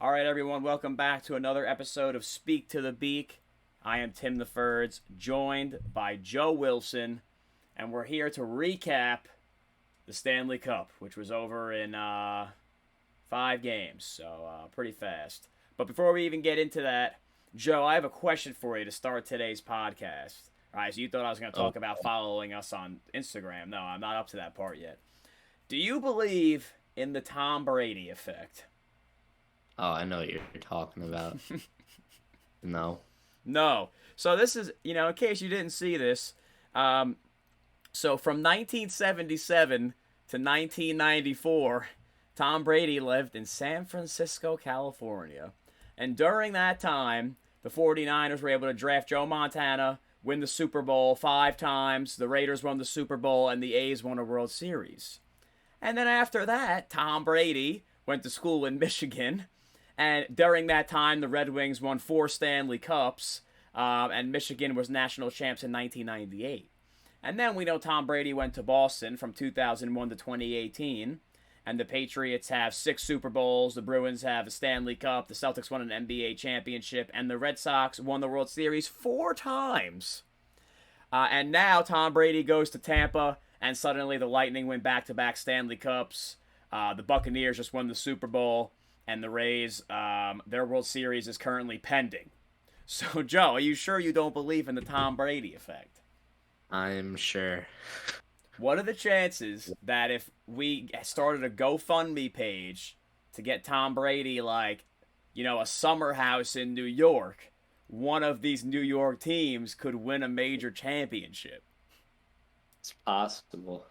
All right, everyone, welcome back to another episode of Speak to the Beak. I am Tim the Ferds, joined by Joe Wilson, and we're here to recap the Stanley Cup, which was over in 5 games, so pretty fast. But before we even get into that, Joe, I have a question for you to start today's podcast. All right, so you thought I was going to Oh, talk about following us on Instagram. No, I'm not up to that part yet. Do you believe in the Tom Brady effect? I know what you're talking about. No. No. So this is, in case you didn't see this, so from 1977 to 1994, Tom Brady lived in San Francisco, California. And during that time, the 49ers were able to draft Joe Montana, win the Super Bowl 5 times, the Raiders won the Super Bowl, and the A's won a World Series. And then after that, Tom Brady went to school in Michigan. And during that time, the Red Wings won 4 Stanley Cups, and Michigan was national champs in 1998. And then we know Tom Brady went to Boston from 2001 to 2018, and the Patriots have 6 Super Bowls, the Bruins have a Stanley Cup, the Celtics won an NBA championship, and the Red Sox won the World Series 4 times. And now Tom Brady goes to Tampa, and suddenly the Lightning win back-to-back Stanley Cups. The Buccaneers just won the Super Bowl, and the Rays, their World Series is currently pending. So, Joe, are you sure you don't believe in the Tom Brady effect? I'm sure. What are the chances that if we started a GoFundMe page to get Tom Brady, like, a summer house in New York, one of these New York teams could win a major championship? It's possible.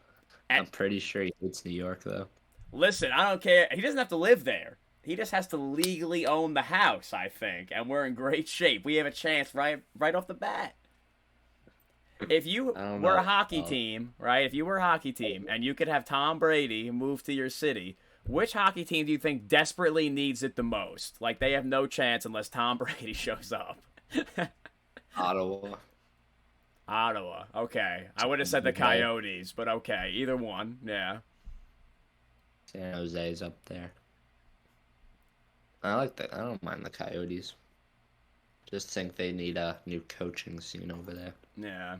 And I'm pretty sure he hates New York, though. listen, I don't care. He doesn't have to live there. He just has to legally own the house, I think, and we're in great shape. We have a chance right off the bat. If you I don't were a know. hockey team, right? If you were a hockey team and you could have Tom Brady move to your city, which hockey team do you think desperately needs it the most? Like they have no chance unless Tom Brady shows up. Ottawa. Ottawa. Okay. I would have said the Okay. Coyotes, but okay. Either one. Yeah. San Jose's up there. I like that. I don't mind the Coyotes. Just think they need a new coaching scene over there. Yeah.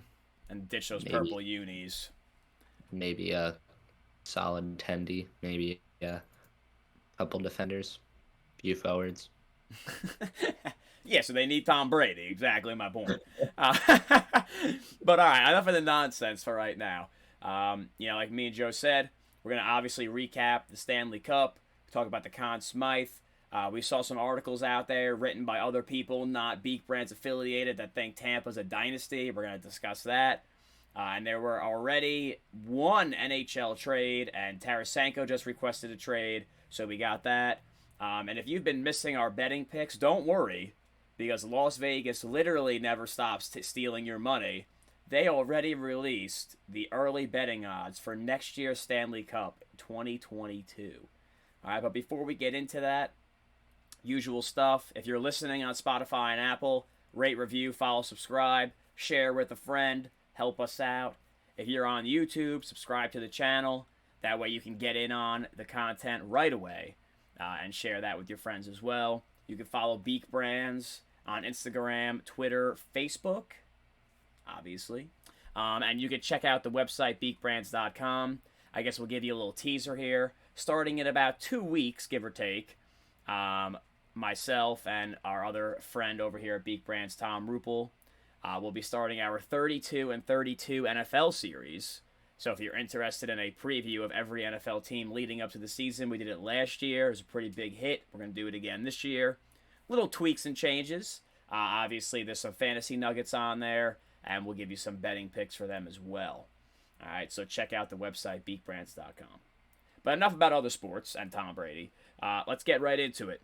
And ditch those Maybe purple unis. maybe a solid tendy. Maybe a couple defenders. Few forwards. Yeah, so they need Tom Brady. Exactly my point. Uh, but all right, enough of the nonsense for right now. Like me and Joe said, we're gonna obviously recap the Stanley Cup, talk about the Conn Smythe. We saw some articles out there written by other people, not Beak Brands affiliated, that think Tampa's a dynasty. We're gonna discuss that. And there were already one NHL trade, and Tarasenko just requested a trade, so we got that. And if you've been missing our betting picks, don't worry, because Las Vegas literally never stops stealing your money. They already released the early betting odds for next year's Stanley Cup 2022. All right, but before we get into that, usual stuff. If you're listening on Spotify and Apple, rate, review, follow, subscribe, share with a friend, help us out. If you're on YouTube, subscribe to the channel. That way you can get in on the content right away and share that with your friends as well. You can follow Beak Brands on Instagram, Twitter, Facebook, obviously. And you can check out the website, beakbrands.com. I guess we'll give you a little teaser here. Starting in about 2 weeks, give or take, myself and our other friend over here at Beak Brands, Tom Rupel, will be starting our 32 and 32 NFL series. So if you're interested in a preview of every NFL team leading up to the season, we did it last year. It was a pretty big hit. We're going to do it again this year. Little tweaks and changes. Obviously, there's some fantasy nuggets on there, and we'll give you some betting picks for them as well. All right, so check out the website, beakbrands.com. But enough about other sports and Tom Brady. Let's get right into it.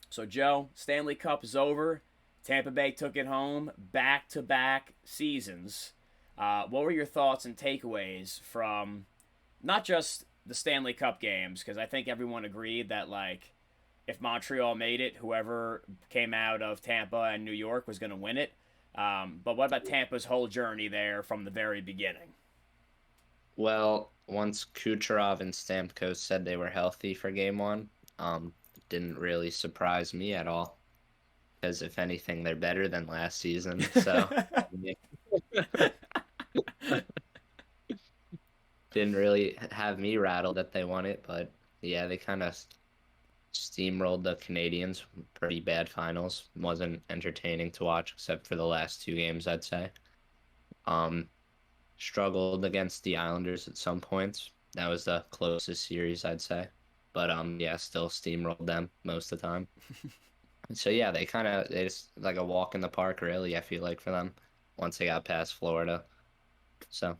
So, Joe, Stanley Cup is over. Tampa Bay took it home back-to-back seasons. What were your thoughts and takeaways from not just the Stanley Cup games? Because I think everyone agreed that, like, if Montreal made it, whoever came out of Tampa and New York was going to win it. But what about Tampa's whole journey there from the very beginning? Well, once Kucherov and Stamkos said they were healthy for game one, didn't really surprise me at all. Because if anything, they're better than last season. So didn't really have me rattled that they won it. But yeah, they kind of steamrolled the Canadians. Pretty bad finals. Wasn't entertaining to watch except for the last 2 games, I'd say. Um, Struggled against the Islanders at some points. That was the closest series, I'd say. But yeah, still steamrolled them most of the time. So yeah, they just like a walk in the park, really. I feel like for them once they got past Florida. So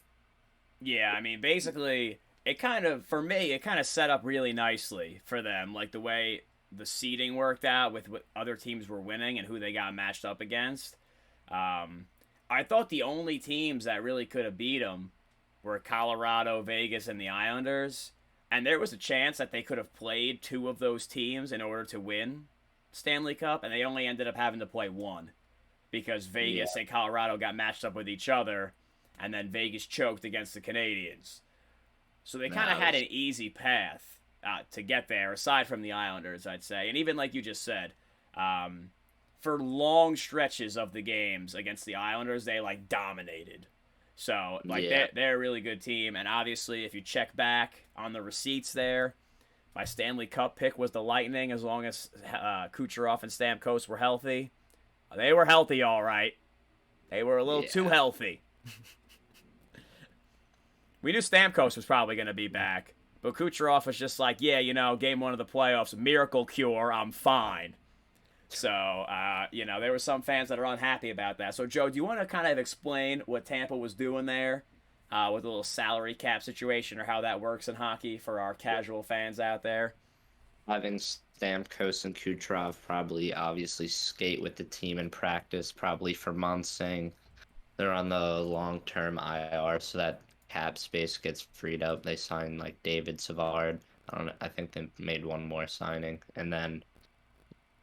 Yeah, I mean, basically, it kind of, for me, it kind of set up really nicely for them, like the way the seeding worked out with what other teams were winning and who they got matched up against. I thought the only teams that really could have beat them were Colorado, Vegas, and the Islanders. And there was a chance that they could have played two of those teams in order to win Stanley Cup, and they only ended up having to play one because Vegas and Colorado got matched up with each other, and then Vegas choked against the Canadians. So they kind of had an easy path to get there, aside from the Islanders, I'd say. And even like you just said, for long stretches of the games against the Islanders, they like dominated. So like they're a really good team, and obviously if you check back on the receipts there, my Stanley Cup pick was the Lightning as long as Kucherov and Stamkos were healthy. They were healthy, all right. They were a little too healthy. We knew Stamkos was probably going to be back, but Kucherov was just like, yeah, game one of the playoffs, miracle cure, I'm fine. So, there were some fans that are unhappy about that. So, Joe, do you want to kind of explain what Tampa was doing there with a little salary cap situation or how that works in hockey for our casual fans out there? Having Stamkos and Kucherov probably obviously skate with the team in practice probably for months, saying they're on the long-term IR so that cap space gets freed up. They signed like David Savard. I think they made one more signing, and then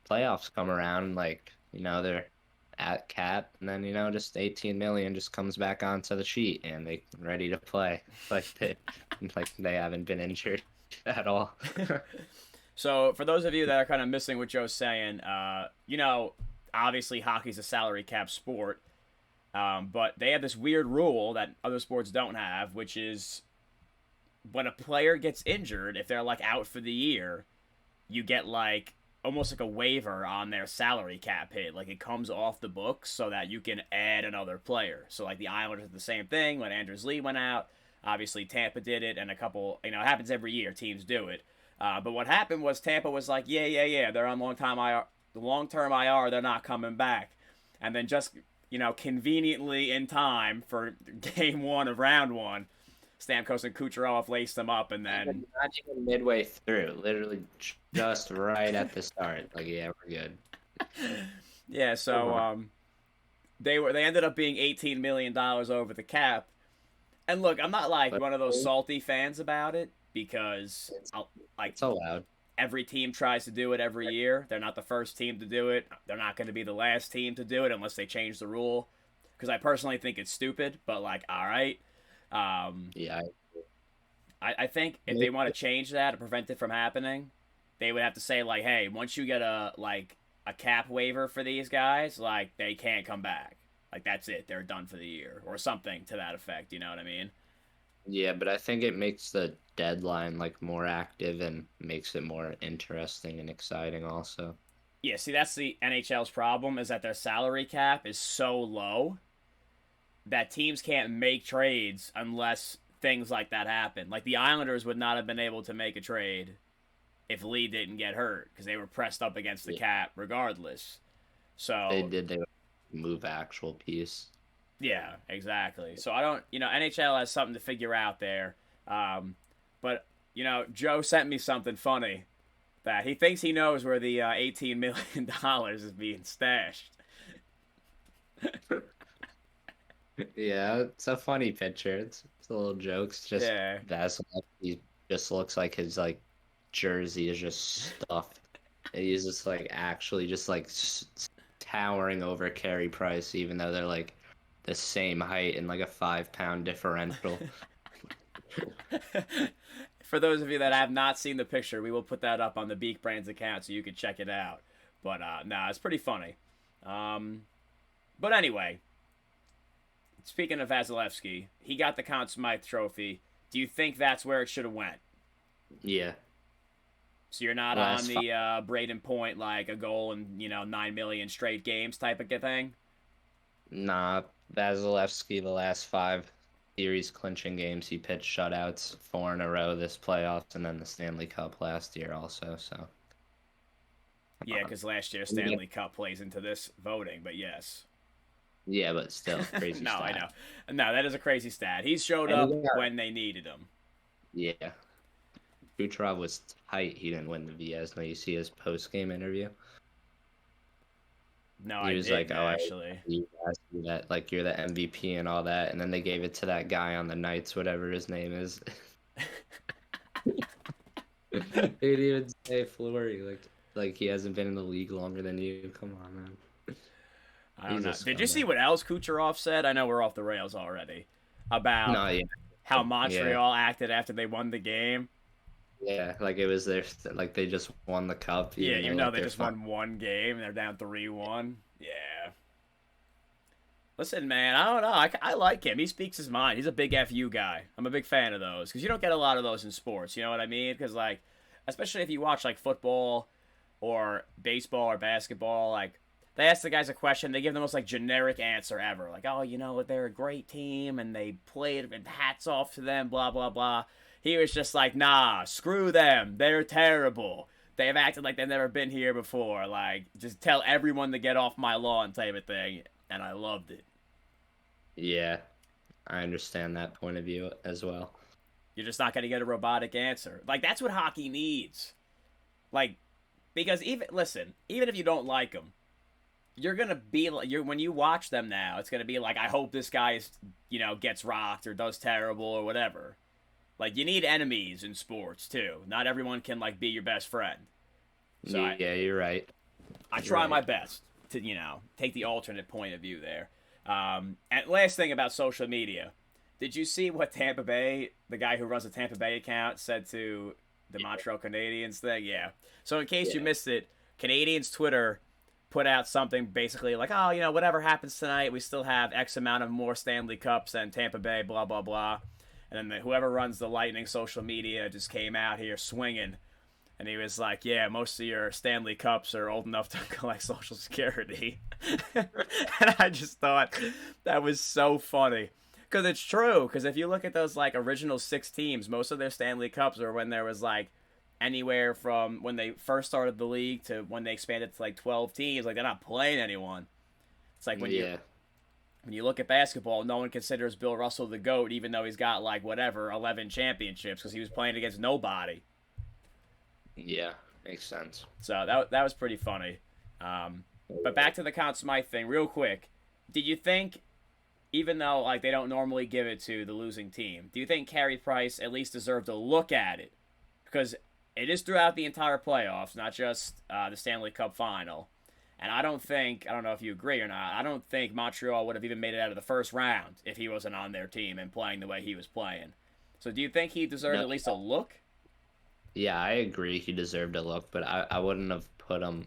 playoffs come around, they're at cap, and then just 18 million just comes back onto the sheet, and they ready to play they haven't been injured at all. So for those of you that are kind of missing what Joe's saying, obviously hockey's a salary cap sport, but they have this weird rule that other sports don't have, which is when a player gets injured, if they're like out for the year, you get like almost like a waiver on their salary cap hit. Like it comes off the books so that you can add another player. So like the Islanders did the same thing when Anders Lee went out. Obviously Tampa did it, and a couple, it happens every year. Teams do it. But what happened was Tampa was like, yeah, they're on long-term IR, they're not coming back. And then just, conveniently in time for game one of round one, Stamkos and Kucherov laced them up, and then not even midway through, literally just right at the start. Like, yeah, we're good. Yeah, so they ended up being $18 million over the cap. And look, I'm not like one of those salty fans about it because it's allowed. Every team tries to do it every year. They're not the first team to do it. They're not going to be the last team to do it unless they change the rule. Because I personally think it's stupid, but like, all right. Yeah. I think if they want to change that to prevent it from happening, they would have to say like, hey, once you get a cap waiver for these guys, like they can't come back. Like that's it. They're done for the year or something to that effect. You know what I mean? Yeah, but I think it makes the deadline like more active and makes it more interesting and exciting also. Yeah, see, that's the NHL's problem is that their salary cap is so low that teams can't make trades unless things like that happen. Like the Islanders would not have been able to make a trade if Lee didn't get hurt because they were pressed up against the cap regardless. So they move actual piece. Yeah, exactly. So I don't, NHL has something to figure out there. But Joe sent me something funny that he thinks he knows where the $18 million is being stashed. Yeah, it's a funny picture. It's a little jokes. Just he just looks like his like jersey is just stuffed. And he's just like actually just like towering over Carey Price, even though they're like the same height and like a 5-pound differential. For those of you that have not seen the picture, we will put that up on the Beak Brands account so you can check it out. But it's pretty funny. But anyway, speaking of Vasilevsky, he got the Conn Smythe trophy. Do you think that's where it should have went? Yeah. So you're not on the Braden Point, like a goal in 9 million straight games type of thing? Nah, Vasilevsky, the last 5 series clinching games, he pitched shutouts 4 in a row this playoffs, and then the Stanley Cup last year also. So. Yeah, because last year Stanley Cup plays into this voting, but yes. Yeah, but still, crazy No, stat. I know. No, that is a crazy stat. He's showed up when they needed him. Yeah. Kucherov was tight. He didn't win the Vezina. You see his post-game interview? No, he I was didn't, like, actually. You asked me that, like, you're the MVP and all that, and then they gave it to that guy on the Knights, whatever his name is. He didn't even say Fleury. Like he hasn't been in the league longer than you. Come on, man. I don't know. Did you see what else Kucherov said? I know we're off the rails already. About how Montreal acted after they won the game. Yeah, like it was like they just won the cup. Yeah, you know they just won one game and they're down 3-1. Yeah. Listen, man, I don't know. I like him. He speaks his mind. He's a big FU guy. I'm a big fan of those because you don't get a lot of those in sports. You know what I mean? Because like, especially if you watch like football or baseball or basketball, like they ask the guys a question, they give the most like generic answer ever. Like, oh, they're a great team and they played and hats off to them, blah, blah, blah. He was just like, nah, screw them. They're terrible. They've acted like they've never been here before. Like, just tell everyone to get off my lawn type of thing. And I loved it. Yeah, I understand that point of view as well. You're just not going to get a robotic answer. Like, that's what hockey needs. Like, because even if you don't like them, you're going to be, when you watch them now, it's going to be like, I hope this guy is, gets rocked or does terrible or whatever. Like, you need enemies in sports, too. Not everyone can, like, be your best friend. So yeah, you're right. I try my best to, take the alternate point of view there. And last thing about social media. Did you see what Tampa Bay, the guy who runs the Tampa Bay account, said to the Montreal Canadiens thing? Yeah. So in case you missed it, Canadiens Twitter put out something basically like, oh, whatever happens tonight, we still have X amount of more Stanley Cups than Tampa Bay, blah, blah, blah. And then whoever runs the Lightning social media just came out here swinging. And he was like, yeah, most of your Stanley Cups are old enough to collect Social Security. And I just thought that was so funny. Because it's true. Because if you look at those, like, original 6 teams, most of their Stanley Cups are when there was, like, anywhere from when they first started the league to when they expanded to, like, 12 teams. Like, they're not playing anyone. It's like when you look at basketball, no one considers Bill Russell the GOAT, even though he's got, like, 11 championships, because he was playing against nobody. Yeah, makes sense. So that was pretty funny. But back to the Conn Smythe thing, real quick. Did you think, even though like they don't normally give it to the losing team, do you think Carey Price at least deserved a look at it? Because it is throughout the entire playoffs, not just the Stanley Cup final. And I don't know if you agree or not, I don't think Montreal would have even made it out of the first round if he wasn't on their team and playing the way he was playing. So do you think he deserved at least a look? Yeah, I agree he deserved a look, but I wouldn't have put him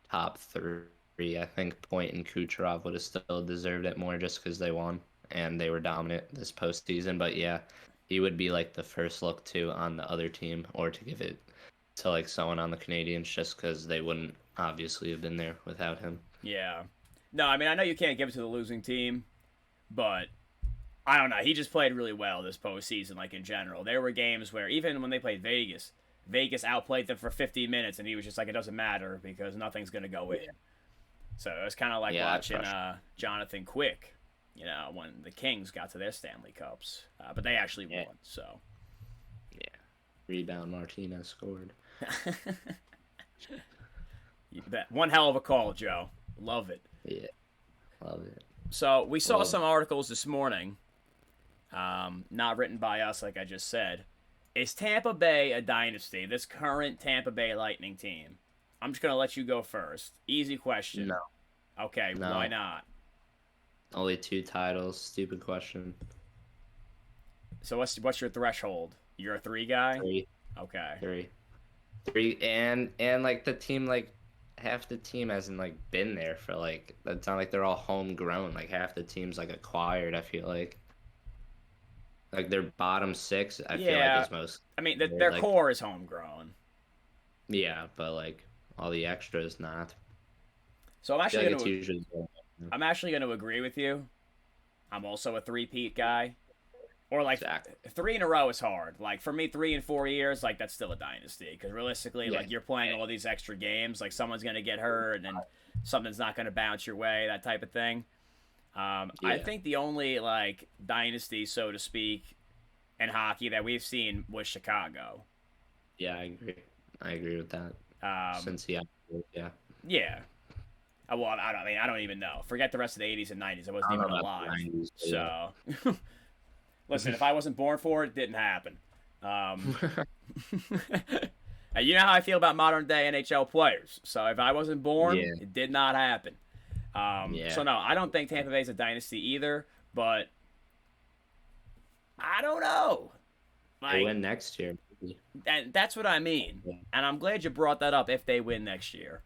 top 3. I think Point and Kucherov would have still deserved it more just because they won and they were dominant this postseason. But yeah, he would be like the first look too on the other team, or to give it to like someone on the Canadiens just because they wouldn't obviously have been there without him. Yeah. No, I mean, I know you can't give it to the losing team, but I don't know. He just played really well this postseason, like in general. There were games where even when they played Vegas outplayed them for 50 minutes, and he was just like, it doesn't matter because nothing's going to go in. So it was kind of like watching Jonathan Quick, when the Kings got to their Stanley Cups. But they actually won, so. Yeah. Rebound Martinez scored. You bet. One hell of a call, Joe. Love it. Yeah. Love it. So we saw some articles this morning, not written by us, like I just said. Is Tampa Bay a dynasty, this current Tampa Bay Lightning team? I'm just going to let you go first. Easy question. No. Okay, No. Why not? Only 2 titles. Stupid question. So what's your threshold? You're a 3 guy? Three, Okay. three, and like the team, like half the team hasn't like been there for like. It's not like they're all homegrown. Like half the team's like acquired. I feel like their bottom six. I feel like Yeah. is most I mean, their like core is homegrown. yeah, but like all the extras not. So I'm I feel actually like going it's to usually I'm actually going to agree with you. I'm also a three-peat guy. Or like exactly. 3 in a row is hard. Like for me, 3 in 4 years, like that's still a dynasty. Because realistically, Yeah. like you're playing all these extra games. Like someone's gonna get hurt and something's not gonna bounce your way. That type of thing. I Yeah. think the only like dynasty, so to speak, in hockey that we've seen was Chicago. Yeah, I agree with that. Um, Since yeah. yeah. Well, I don't even know. Forget the rest of the 80s and 90s. I wasn't I don't even know about the alive. 90s, but So, listen, if I wasn't born for it, it didn't happen. Um, and you know how I feel about modern day NHL players. So if I wasn't born, yeah. it did not happen. Yeah. So no, I don't think Tampa Bay's a dynasty either. But I don't know. They Like, win next year. Maybe. and that's what I mean. Yeah. And I'm glad you brought that up if they win next year.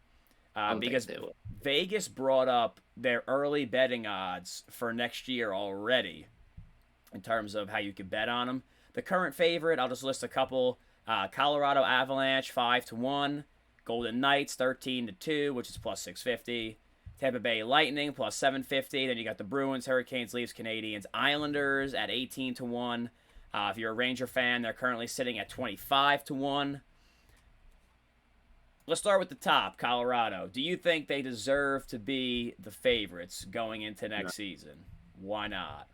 I don't Because think they will. Vegas brought up their early betting odds for next year already in terms of how you could bet on them. The current favorite, I'll just list a couple. Colorado Avalanche 5-1, Golden Knights 13-2, which is plus 650. Tampa Bay Lightning plus 750. Then you got the Bruins, Hurricanes, Leafs, Canadians, Islanders at 18-1. If you're a Ranger fan, they're currently sitting at 25-1. Let's start with the top, Colorado. Do you think they deserve to be the favorites going into next season? Why not?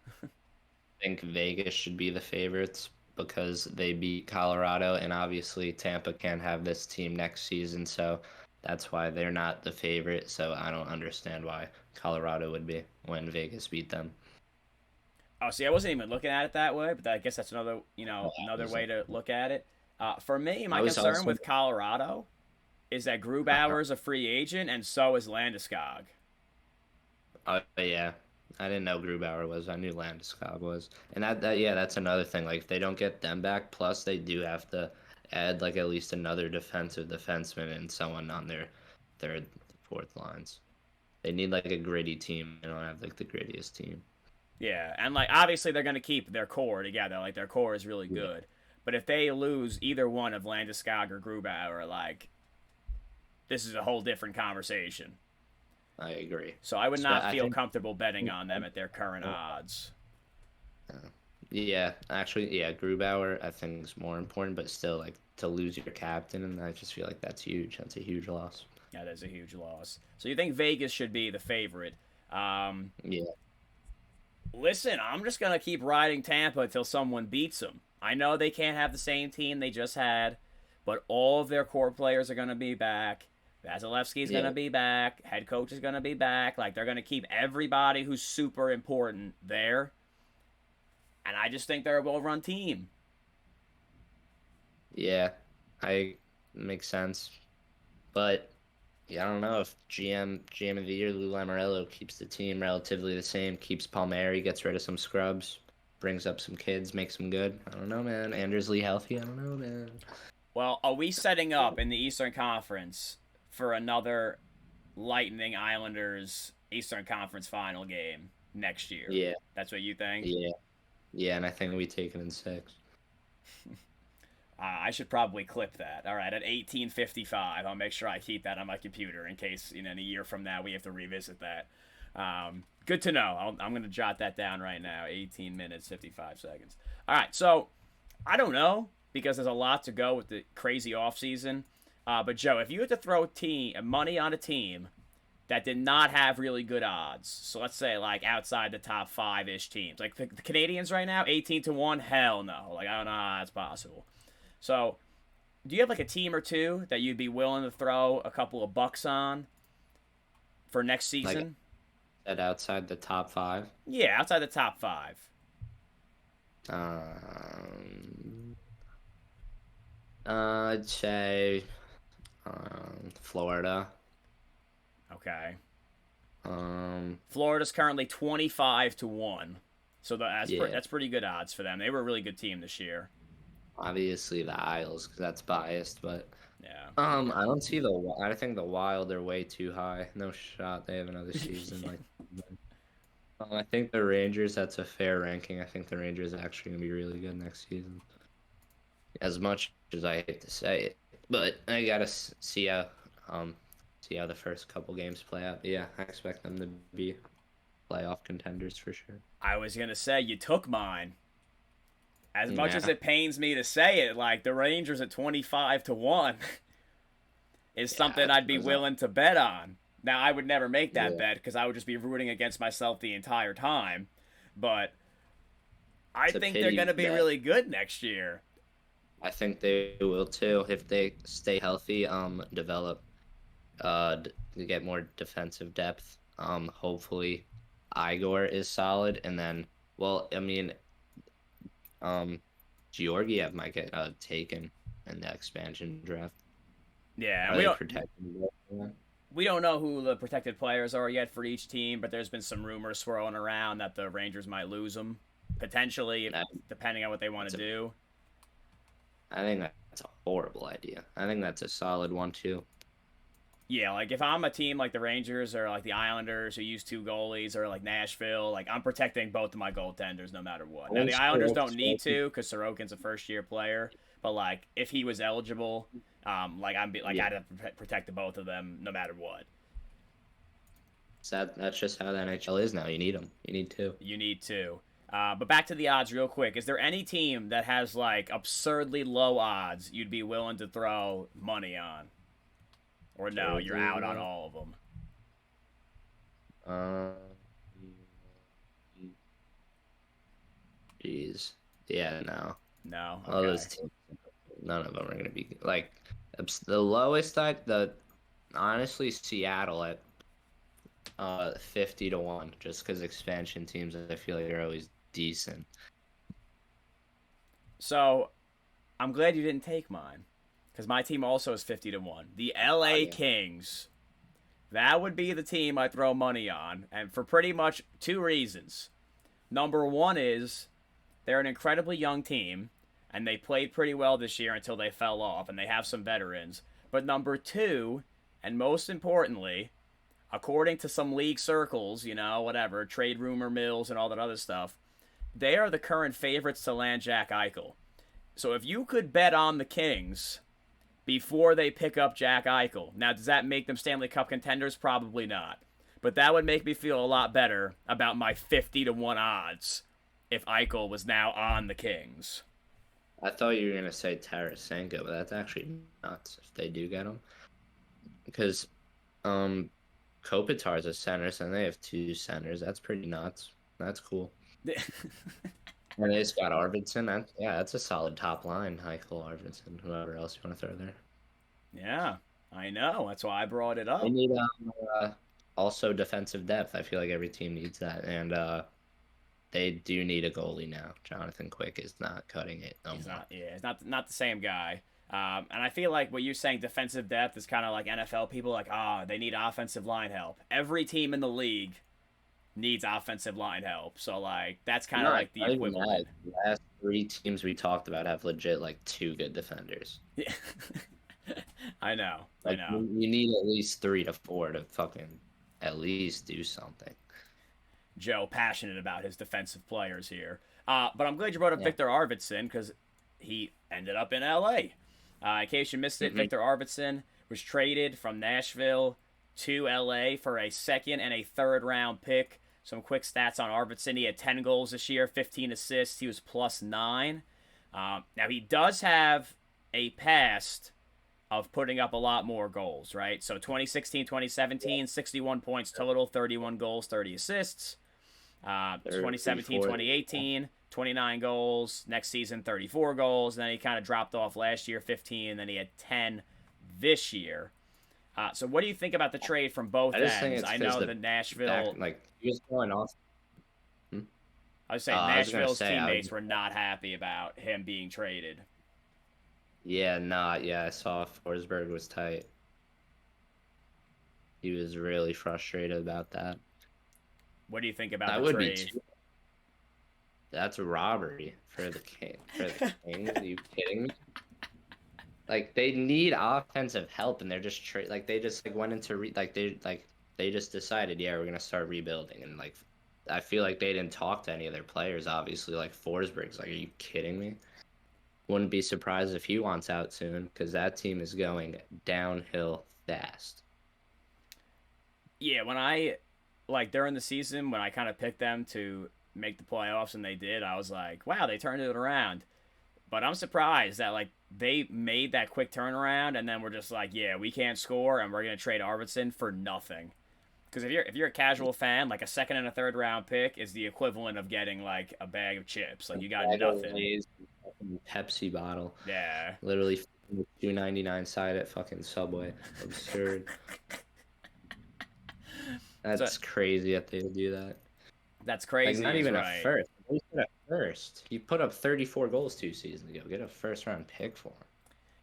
I think Vegas should be the favorites because they beat Colorado, and obviously Tampa can't have this team next season, so that's why they're not the favorite. So I don't understand why Colorado would be when Vegas beat them. Oh, see, I wasn't even looking at it that way, but I guess that's another, Oh, another way to look at it. For me, my I was concern also with Colorado is that Grubauer is a free agent, and so is Landeskog. yeah, I didn't know Grubauer was. I knew Landeskog was, and yeah, that's another thing. Like if they don't get them back, plus they do have to add like at least another defensive defenseman and someone on their third, fourth lines. They need like a gritty team. They don't have like the grittiest team. Yeah, and like obviously they're going to keep their core together. Like their core is really good. But if they lose either one of Landeskog or Grubauer, like this is a whole different conversation. I agree. So I would So not I feel think, comfortable betting on them at their current odds. yeah, actually, yeah, Grubauer I think is more important, but still, like to lose your captain, and I just feel like that's huge. That's a huge loss. Yeah, that's a huge loss. So you think Vegas should be the favorite? Yeah, Listen, I'm just gonna keep riding Tampa until someone beats them. I know they can't have the same team they just had, but all of their core players are gonna be back. Vasilevsky's yeah, gonna be back. Head coach is gonna be back. Like they're gonna keep everybody who's super important there. And I just think they're a well-run team. yeah. I makes sense, but yeah, I don't know if GM of the year Lou Lamoriello keeps the team relatively the same, keeps Palmieri, gets rid of some scrubs, brings up some kids, makes them good. I don't know, man. Anders Lee healthy? I don't know, man. Well, are we setting up in the Eastern Conference for another Lightning Islanders Eastern Conference final game next year? Yeah, That's what you think? yeah, yeah, and I think we take it in 6. I should probably clip that. All right, at 18:55, I'll make sure I keep that on my computer in case in a year from now we have to revisit that. Good to know. I'm going to jot that down right now. 18 minutes 55 seconds. All right, so I don't know because there's a lot to go with the crazy offseason. But Joe, if you had to throw money on a team that did not have really good odds, so let's say like outside the top 5-ish teams, like the Canadians right now, 18-1, hell no. Like I don't know how that's possible. So, do you have like a team or two that you'd be willing to throw a couple of bucks on for next season? Like outside the top 5. Yeah, outside the top 5. I'd say Florida. Okay. Um, Florida's currently 25-1. So that's Yeah. that's pretty good odds for them. They were a really good team this year. obviously the Isles because that's biased, but Yeah. I don't see the. I think the Wild are way too high. No shot. They have another season. Like, I think the Rangers. That's a fair ranking. I think the Rangers are actually gonna be really good next season. As much as I hate to say it, but I gotta see how the first couple games play out. But yeah, I expect them to be playoff contenders for sure. I was gonna say you took mine. As much as Yeah, it pains me to say it, like the Rangers at 25-1 is something yeah, I'd be willing to bet on. Now I would never make that yeah. bet because I would just be rooting against myself the entire time. But I It's a think they're pity gonna be that really good next year. I think they will too if they stay healthy. Develop, to get more defensive depth. Hopefully, Igor is solid, and then, well, I mean, Georgiev might get taken in the expansion draft. Yeah, and Are they protecting? we don't know who the protected players are yet for each team, but there's been some rumors swirling around that the Rangers might lose them potentially, That, depending on what they want to do. I think that's a horrible idea. I think that's a solid one too. Yeah, like if I'm a team like the Rangers or like the Islanders who use two goalies or like Nashville, like I'm protecting both of my goaltenders no matter what. Now the Islanders don't need to because Sorokin's a first-year player, but like if he was eligible, like I'd have to protect the both of them no matter what. That's just how the NHL is now. You need them. You need two. You need to. But back to the odds real quick. Is there any team that has like absurdly low odds you'd be willing to throw money on? Or no, you're out on all of them? Jeez. Yeah, no. No? All those Okay. teams, none of them are gonna be like the lowest. Honestly, Seattle at 50-1, just because expansion teams I feel like are always decent. So, I'm glad you didn't take mine. Because my team also is 50-1. The Oh, LA yeah. Kings. That would be the team I throw money on. And for pretty much two reasons. Number one is they're an incredibly young team. And they played pretty well this year until they fell off. And they have some veterans. But number two, and most importantly, according to some league circles, whatever, trade rumor mills and all that other stuff, they are the current favorites to land Jack Eichel. So if you could bet on the Kings before they pick up Jack Eichel, now does that make them Stanley Cup contenders? Probably not. But that would make me feel a lot better about my 50-1 odds if Eichel was now on the Kings. I thought you were gonna say Tarasenko, but that's actually nuts if they do get him. Because Kopitar's a center, so they have two centers. That's pretty nuts. That's cool. And they just got Arvidsson. That's a solid top line. Eichel, Arvidsson, whoever else you want to throw there. Yeah, I know. That's why I brought it up. They need also defensive depth. I feel like every team needs that, and they do need a goalie now. Jonathan Quick is not cutting it no more. He's not the same guy. And I feel like what you're saying, defensive depth, is kind of like NFL people, like, they need offensive line help. Every team in the league needs offensive line help. So, like, that's kind of like the equivalent. The last three teams we talked about have legit, like, two good defenders. Yeah. I know. You need at least 3 to 4 to fucking at least do something. Joe, passionate about his defensive players here. But I'm glad you brought up Viktor Arvidsson because he ended up in L.A. In case you missed it, Viktor Arvidsson was traded from Nashville to L.A. for a second and a third round pick. Some quick stats on Arvidsson. He had 10 goals this year, 15 assists. He was +9. Now, he does have a past of putting up a lot more goals, right? So 2016, 2017, 61 points total, 31 goals, 30 assists. 2017, 2018, 29 goals. Next season, 34 goals. And then he kind of dropped off last year, 15, and then he had 10 this year. So what do you think about the trade from both ends? I know the Nashville... he was going off. I was saying Nashville's teammates were not happy about him being traded. Yeah, I saw Forsberg was tight. He was really frustrated about that. What do you think about the trade? That's a robbery for the King. For the Kings, are you kidding me? Like they need offensive help, and they're just like they just like went into they just decided, yeah, we're gonna start rebuilding, and like I feel like they didn't talk to any of their players. Obviously, like Forsberg's like, are you kidding me? Wouldn't be surprised if he wants out soon because that team is going downhill fast. Yeah, when I like during the season when I kind of picked them to make the playoffs and they did, I was like, wow, they turned it around. But I'm surprised that like they made that quick turnaround and then we're just like, yeah, we can't score and we're gonna trade Arvidsson for nothing. Because if you're a casual fan, like a second and a third round pick is the equivalent of getting like a bag of chips. Like you got nothing. Pepsi bottle. Yeah. Literally $2.99 side at fucking Subway. Absurd. That's crazy that they would do that. That's crazy. Like not even right. a first. He put up first. He put up 34 goals 2 seasons ago. Get a first round pick for him.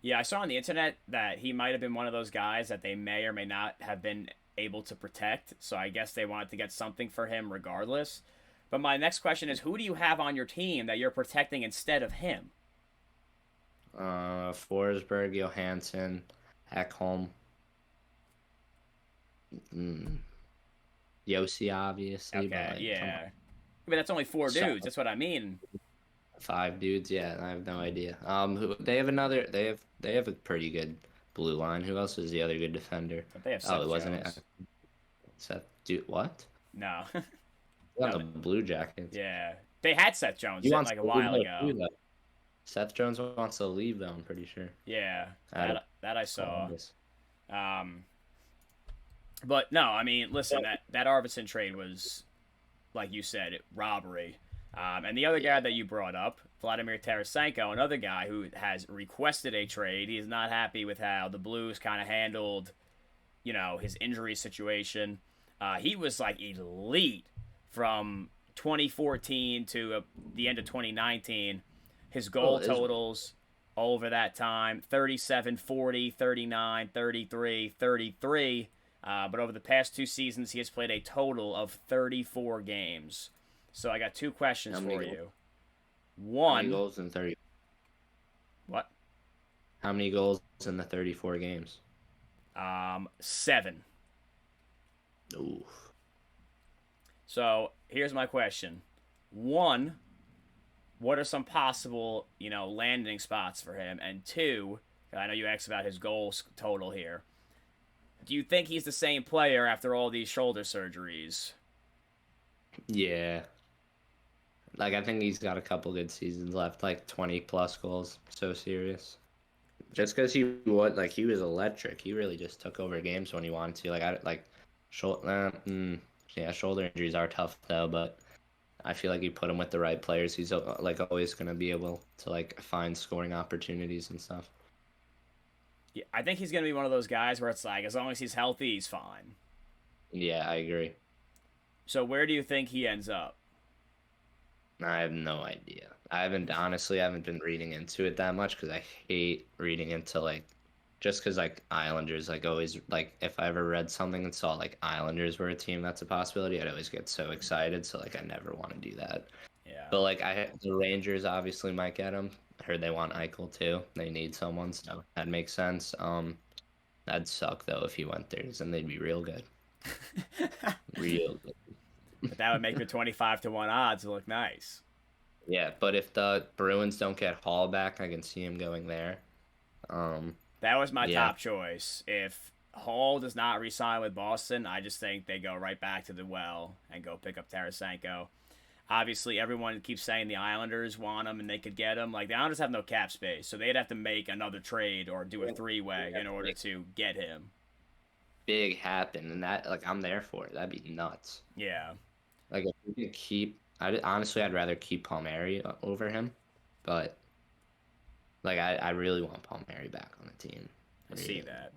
Yeah, I saw on the internet that he might have been one of those guys that they may or may not have been able to protect. So I guess they wanted to get something for him regardless. But my next question is, who do you have on your team that you're protecting instead of him? Forsberg, Johansson, Ekholm. Yossi, obviously. Okay, but like, yeah. But that's only 4 dudes. That's what I mean. 5 dudes, yeah. I have no idea. They have another. They have a pretty good blue line. Who else is the other good defender? But they have Seth it wasn't Jones. it. Seth, dude, what? No. On the Blue Jackets. Yeah, they had Seth Jones like a while ago. Seth Jones wants to leave, though. I'm pretty sure. Yeah, that I saw. But no, I mean, listen, that Arvidsson trade was, like you said, robbery. And the other guy that you brought up, Vladimir Tarasenko, another guy who has requested a trade. He's not happy with how the Blues kind of handled, his injury situation. He was like elite from 2014 to the end of 2019. His goal totals over that time, 37, 40, 39, 33, 33. But over the past 2 seasons, he has played a total of 34 games. So I got 2 questions for you. One. How many goals in 30? What? How many goals in the 34 games? 7. Ooh. So here's my question. 1, what are some possible, landing spots for him? And 2, I know you asked about his goals total here. Do you think he's the same player after all these shoulder surgeries? Yeah. Like, I think he's got a couple good seasons left, like 20-plus goals. So serious. Just because he was electric. He really just took over games when he wanted to. Shoulder injuries are tough, though, but I feel like you put him with the right players. He's, always going to be able to, find scoring opportunities and stuff. Yeah, I think he's going to be one of those guys where it's like, as long as he's healthy, he's fine. Yeah, I agree. So where do you think he ends up? I have no idea. I haven't been reading into it that much because I hate reading into, just because, Islanders, always, if I ever read something and saw, Islanders were a team that's a possibility, I'd always get so excited. So, I never want to do that. Yeah. But, the Rangers obviously might get him. I heard they want Eichel, too. They need someone, so that makes sense. That'd suck, though, if he went there, and they'd be real good. Real good. But that would make the 25-1 odds look nice. Yeah, but if the Bruins don't get Hall back, I can see him going there. That was my top choice. If Hall does not re-sign with Boston, I just think they go right back to the well and go pick up Tarasenko. Obviously, everyone keeps saying the Islanders want him and they could get him. The Islanders have no cap space, so they'd have to make another trade or do a 3-way in order to get him. Big happen, and that, I'm there for it. That'd be nuts. Yeah. If we could keep... I'd rather keep Palmieri over him, but, I really want Palmieri back on the team. I see that.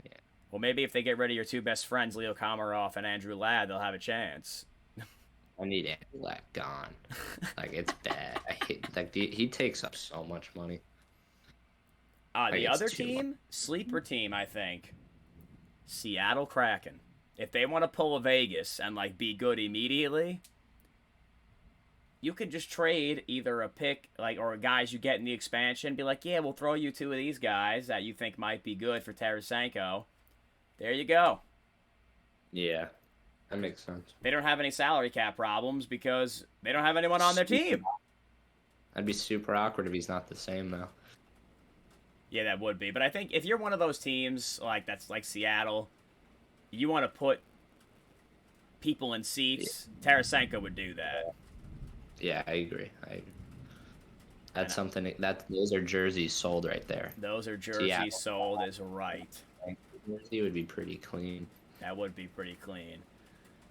Yeah. Well, maybe if they get rid of your 2 best friends, Leo Komarov and Andrew Ladd, they'll have a chance. I need Andrew Ladd gone. It's bad. I hate... he takes up so much money. The other team, sleeper team, I think, Seattle Kraken. If they want to pull a Vegas and, be good immediately... you could just trade either a pick, like, or guys you get in the expansion, be like, yeah, we'll throw you 2 of these guys that you think might be good for Tarasenko. There you go. Yeah, that makes sense. They don't have any salary cap problems because they don't have anyone on their team. That'd be super awkward if he's not the same, though. Yeah, that would be. But I think if you're one of those teams, like that's like Seattle, you want to put people in seats, Tarasenko would do that. Yeah, I agree. That's something those are jerseys sold right there. Those are jerseys sold is right. Jersey would be pretty clean. That would be pretty clean.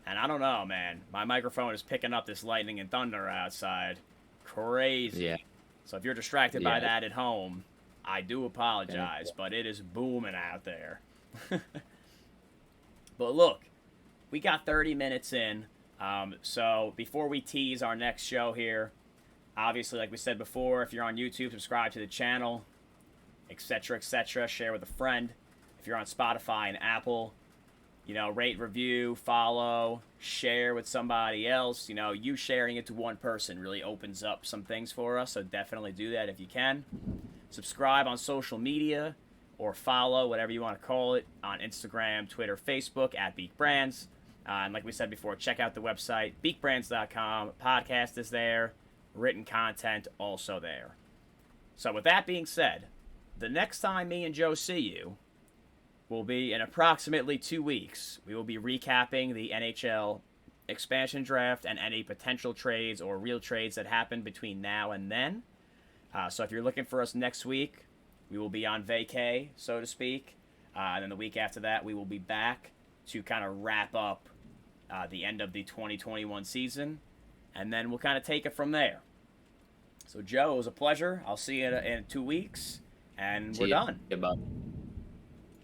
And I don't know, man. My microphone is picking up this lightning and thunder outside. Crazy. Yeah. So if you're distracted by that at home, I do apologize, but it is booming out there. But look, we got 30 minutes in. So before we tease our next show here, obviously, like we said before, if you're on YouTube, subscribe to the channel, etc., etc. Share with a friend. If you're on Spotify and Apple, rate, review, follow, share with somebody else. You sharing it to one person really opens up some things for us, so definitely do that if you can. Subscribe on social media or follow, whatever you want to call it, on Instagram, Twitter, Facebook, at Beak Brands. And like we said before, check out the website, beakbrands.com. Podcast is there. Written content also there. So with that being said, the next time me and Joe see you will be in approximately 2 weeks. We will be recapping the NHL expansion draft and any potential trades or real trades that happen between now and then. So if you're looking for us next week, we will be on vacay, so to speak. And then the week after that, we will be back to kind of wrap up the end of the 2021 season. And then we'll kind of take it from there. So, Joe, it was a pleasure. I'll see you in 2 weeks. And we're done. Goodbye.